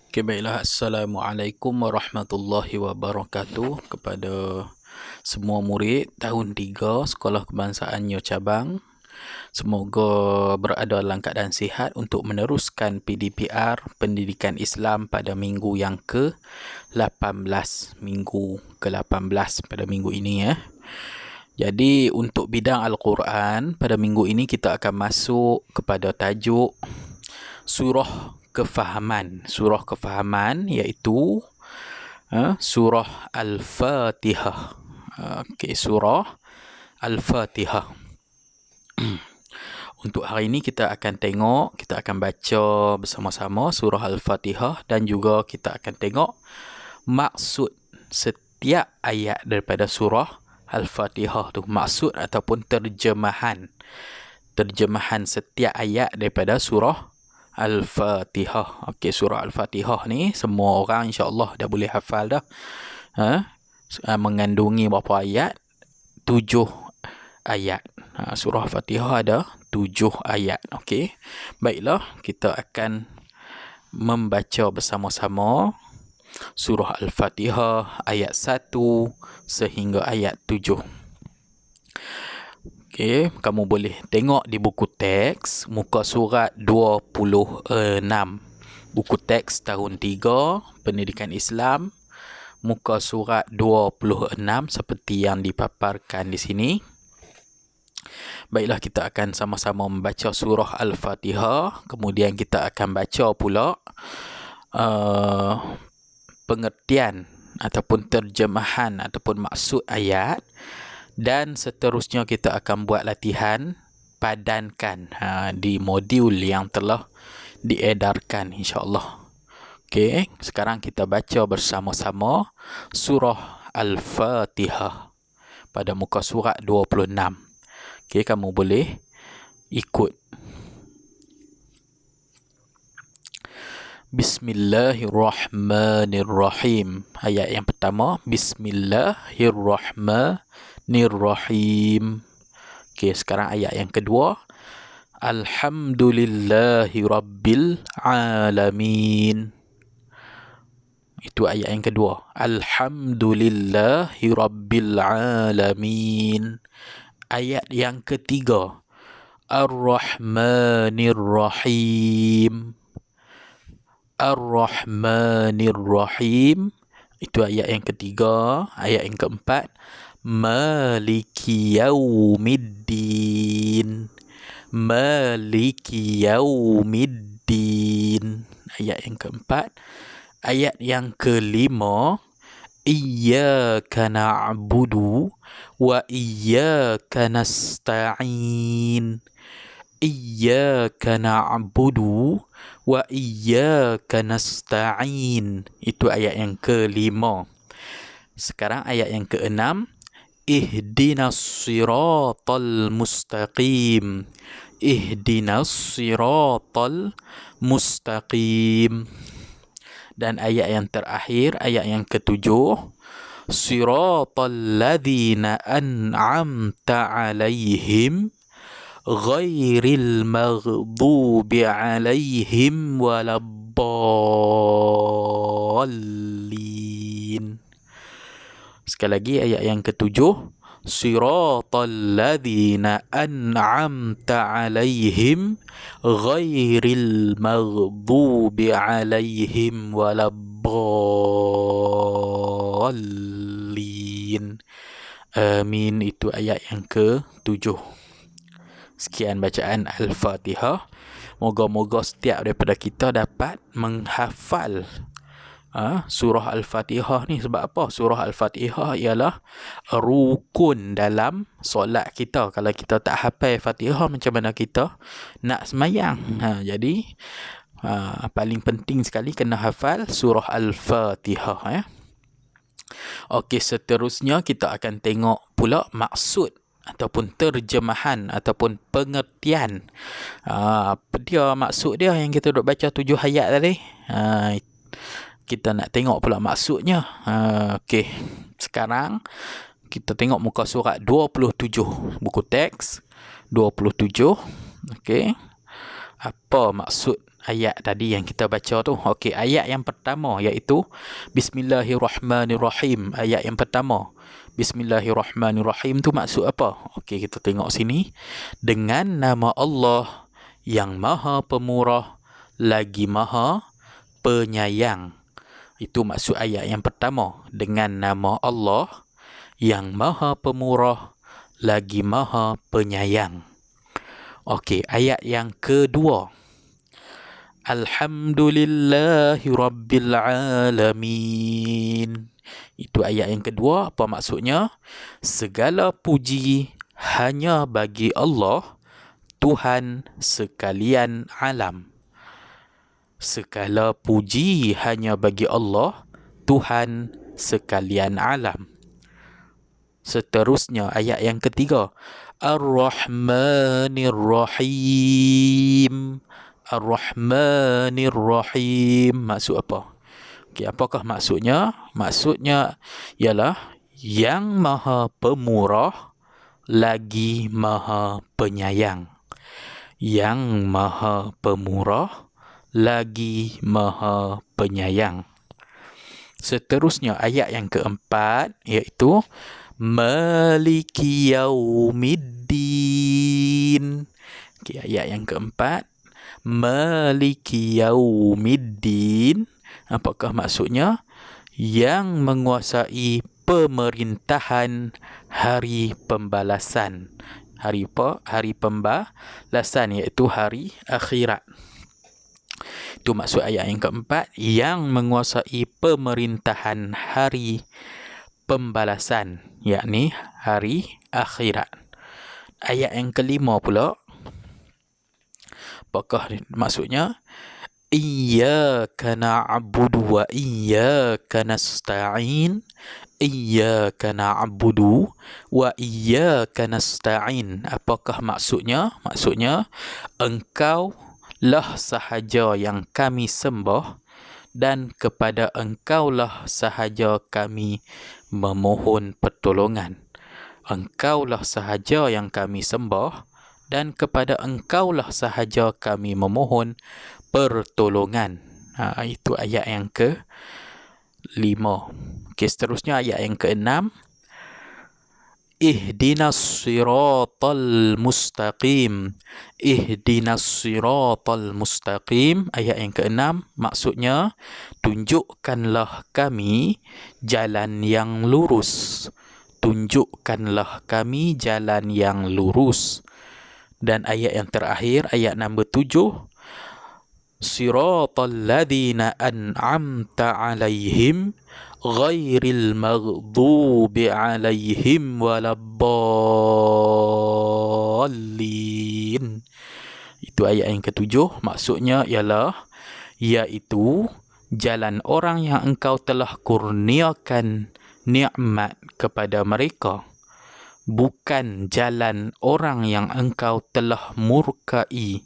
Okay, baiklah. Assalamualaikum warahmatullahi wabarakatuh kepada semua murid tahun 3 Sekolah Kebangsaan Nyo Cabang. Semoga berada dalam keadaan sihat untuk meneruskan PDPR Pendidikan Islam pada minggu yang ke-18. Minggu ke-18 pada minggu ini ya. Jadi untuk bidang Al-Quran pada minggu ini kita akan masuk kepada tajuk surah kefahaman. Surah kefahaman iaitu surah Al-Fatihah. Okey, surah Al-Fatihah. Untuk hari ini kita akan baca bersama-sama surah Al-Fatihah dan juga kita akan tengok maksud setiap ayat daripada surah Al-Fatihah tu. Maksud ataupun terjemahan setiap ayat daripada surah Al-Fatihah. Okey, surah Al-Fatihah ni semua orang insya-Allah dah boleh hafal dah. Mengandungi berapa ayat? 7 ayat. Surah Al-Fatihah ada 7 ayat. Okey. Baiklah, kita akan membaca bersama-sama surah Al-Fatihah ayat 1 sehingga ayat 7. Okey, kamu boleh tengok di buku teks muka surat 26. Buku teks tahun 3 Pendidikan Islam muka surat 26 seperti yang dipaparkan di sini. Baiklah, kita akan sama-sama membaca surah Al-Fatihah, kemudian kita akan baca pula pengertian ataupun terjemahan ataupun maksud ayat. Dan seterusnya kita akan buat latihan padankan di modul yang telah diedarkan insya-Allah. Okey, sekarang kita baca bersama-sama surah Al-Fatihah pada muka surat 26. Okey, kamu boleh ikut. Bismillahirrahmanirrahim. Ayat yang pertama, Bismillahirrahmanirrahim. Okey, sekarang ayat yang kedua, Alhamdulillahirabbil alamin. Itu ayat yang kedua. Alhamdulillahirabbil alamin. Ayat yang ketiga, Ar-Rahmanir-Rahim. Ar-Rahmanir-Rahim. Itu ayat yang ketiga. Ayat yang keempat, Maliki Yaumiddin. Maliki Yaumiddin. Ayat yang keempat. Ayat yang kelima, Iyyaka na'budu wa iyyaka nasta'in. Iyyaka na'budu wa iyyaka nasta'in. Itu ayat yang kelima. Sekarang ayat yang keenam, Ihdinas siratal mustaqim. Ihdinas siratal mustaqim. Dan ayat yang terakhir, ayat yang ketujuh, Siratal ladzina an'amta 'alaihim ghairil maghdubi 'alaihim waladdallin. Sekali lagi ayat yang ketujuh, Siratal ladzina an'amta 'alaihim ghairil maghdubi 'alaihim waladdallin. Amin. Itu ayat yang ke-7. Sekian bacaan Al-Fatihah. Moga-moga setiap daripada kita dapat menghafal surah Al-Fatihah ni. Sebab apa? Surah Al-Fatihah ialah rukun dalam solat kita. Kalau kita tak hafal Fatihah, macam mana kita nak semayang? Jadi paling penting sekali kena hafal surah Al-Fatihah ya. Okey, seterusnya kita akan tengok pula maksud ataupun terjemahan ataupun pengertian. Apa dia maksud dia yang kita duk baca 7 ayat tadi? Kita nak tengok pula maksudnya. Okey. Sekarang kita tengok muka surat 27, buku teks 27. Okey. Apa maksud ayat tadi yang kita baca tu. Okey, ayat yang pertama iaitu Bismillahirrahmanirrahim. Ayat yang pertama. Bismillahirrahmanirrahim tu maksud apa? Okey, kita tengok sini. Dengan nama Allah yang Maha Pemurah lagi Maha Penyayang. Itu maksud ayat yang pertama. Dengan nama Allah yang Maha Pemurah lagi Maha Penyayang. Okey, ayat yang kedua. Alhamdulillahi Rabbil Alamin. Itu ayat yang kedua. Apa maksudnya? Segala puji hanya bagi Allah, Tuhan sekalian alam. Segala puji hanya bagi Allah, Tuhan sekalian alam. Seterusnya ayat yang ketiga. Ar-Rahmanir-Rahim. Ar-Rahmanir-Rahim. Maksud apa? Okay, apakah maksudnya? Maksudnya ialah yang Maha Pemurah lagi Maha Penyayang. Yang Maha Pemurah lagi Maha Penyayang. Seterusnya ayat yang keempat iaitu Maliki Yaumiddin. Okay, ayat yang keempat. Maliki Yaumiddin. Apakah maksudnya? Yang menguasai pemerintahan hari pembalasan. Hari apa? Hari pembalasan iaitu hari akhirat. Itu maksud ayat yang keempat. Yang menguasai pemerintahan hari pembalasan, yakni hari akhirat. Ayat yang kelima pula. Apakah maksudnya? Iyyaka na'budu wa iyyaka nasta'in. Iyyaka na'budu wa iyyaka nasta'in. Apakah maksudnya? Maksudnya, Engkau lah sahaja yang kami sembah dan kepada Engkaulah sahaja kami memohon pertolongan. Engkaulah sahaja yang kami sembah dan kepada Engkaulah sahaja kami memohon pertolongan. Itu ayat yang ke-5. Okey, seterusnya ayat yang ke-6. Ihdinas siratal mustaqim. Ihdinas siratal mustaqim. Ayat yang ke-6 maksudnya, tunjukkanlah kami jalan yang lurus. Tunjukkanlah kami jalan yang lurus. Dan ayat yang terakhir, ayat nombor 7. Siratal ladzina an'amta 'alaihim ghairil maghdubi 'alaihim waladdallin. Itu ayat yang ke-7. Maksudnya ialah iaitu jalan orang yang Engkau telah kurniakan nikmat kepada mereka, bukan jalan orang yang Engkau telah murkai,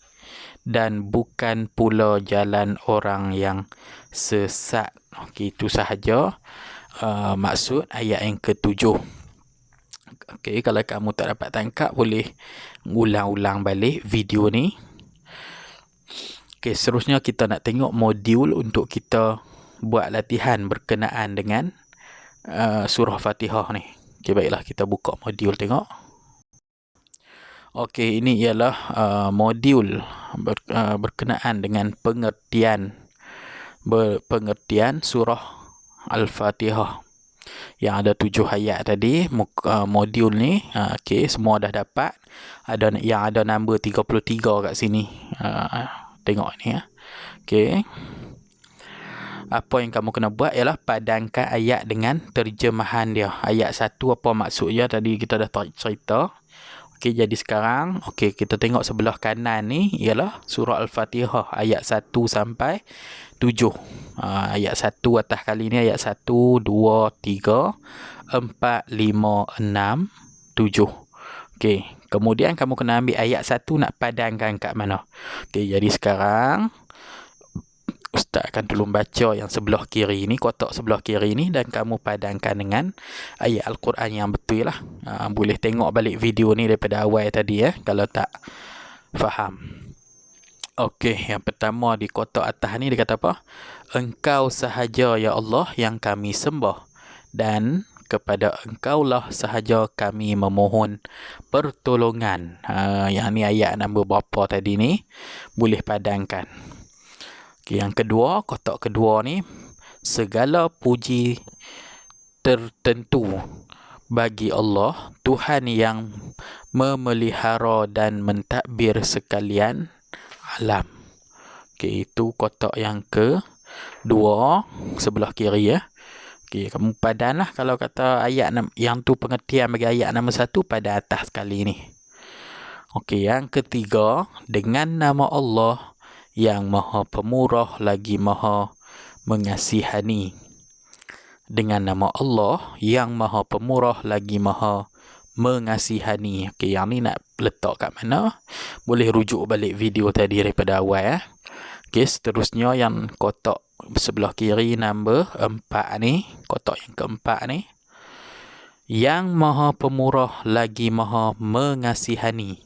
dan bukan pula jalan orang yang sesat. Okey, itu sahaja maksud ayat yang ke-7. Okey, kalau kamu tak dapat tangkap, boleh ulang-ulang balik video ni. Okey, seterusnya kita nak tengok modul untuk kita buat latihan berkenaan dengan surah Fatihah ni. Okey, baiklah, kita buka modul tengok. Okey, ini ialah modul berkenaan dengan pengertian surah Al-Fatihah yang ada 7 ayat tadi. Modul ni okey, semua dah dapat. Ada yang ada nombor 33 kat sini. Tengok ni ya. Okey. Apa yang kamu kena buat ialah padankan ayat dengan terjemahan dia. Ayat 1 apa maksudnya tadi kita dah cerita. Okey, jadi sekarang kita tengok sebelah kanan ni ialah surah Al-Fatihah ayat 1 sampai 7. Ayat 1 atas kali ni ayat 1, 2, 3, 4, 5, 6, 7. Okey, kemudian kamu kena ambil ayat 1 nak padankan kat mana. Okey, jadi sekarang Ustaz akan tolong baca yang sebelah kiri ni, kotak sebelah kiri ni, dan kamu padankan dengan ayat Al-Quran yang betul lah. Boleh tengok balik video ni daripada awal tadi kalau tak faham. Okey, yang pertama di kotak atas ni dia kata apa? Engkau sahaja ya Allah yang kami sembah, dan kepada Engkaulah sahaja kami memohon pertolongan. Yang ni ayat nombor berapa tadi ni? Boleh padangkan. Okay, yang kedua, kotak kedua ni, segala puji tertentu bagi Allah, Tuhan yang memelihara dan mentadbir sekalian alam. Okey, itu kotak yang kedua sebelah kiri ya. Okey, kamu padanlah kalau kata ayat yang tu pengertian bagi ayat nombor 1 pada atas sekali ni. Okey, yang ketiga, dengan nama Allah yang Maha Pemurah lagi Maha Mengasihani. Dengan nama Allah yang Maha Pemurah lagi Maha Mengasihani. Okey, yang ni nak letak kat mana? Boleh rujuk balik video tadi daripada awal ya. Okey, seterusnya yang kotak sebelah kiri nombor 4 ni, kotak yang keempat ni. Yang Maha Pemurah lagi Maha Mengasihani.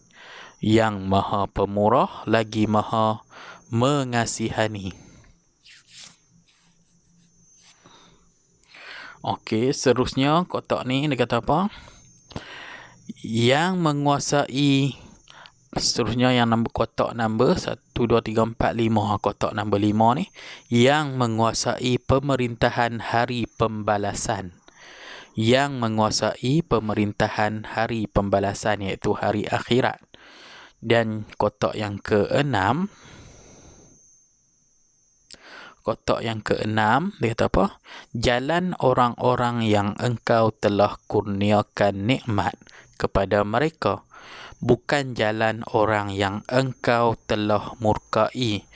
Yang Maha Pemurah lagi Maha Mengasihani. Okey, seterusnya kotak ni dia kata apa? Yang menguasai, seterusnya yang nombor kotak nombor 1, 2, 3, 4, 5. Kotak nombor 5 ni. Yang menguasai pemerintahan hari pembalasan. Yang menguasai pemerintahan hari pembalasan, iaitu hari akhirat. Dan kotak yang ke-6, dia kata apa? Jalan orang-orang yang Engkau telah kurniakan nikmat kepada mereka, bukan jalan orang yang Engkau telah murkai,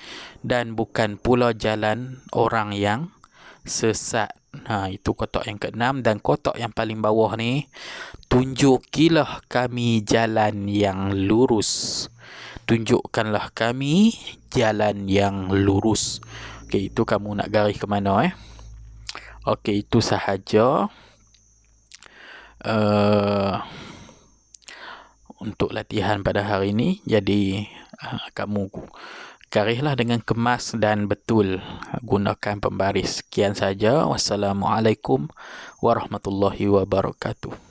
dan bukan pula jalan orang yang sesat. Itu kotak yang ke-6. Dan kotak yang paling bawah ni, tunjukilah kami jalan yang lurus. Tunjukkanlah kami jalan yang lurus. Okey, itu kamu nak garis ke mana Okey, itu sahaja untuk latihan pada hari ini. Jadi kamu garislah dengan kemas dan betul, gunakan pembaris. Sekian saja. Wassalamualaikum warahmatullahi wabarakatuh.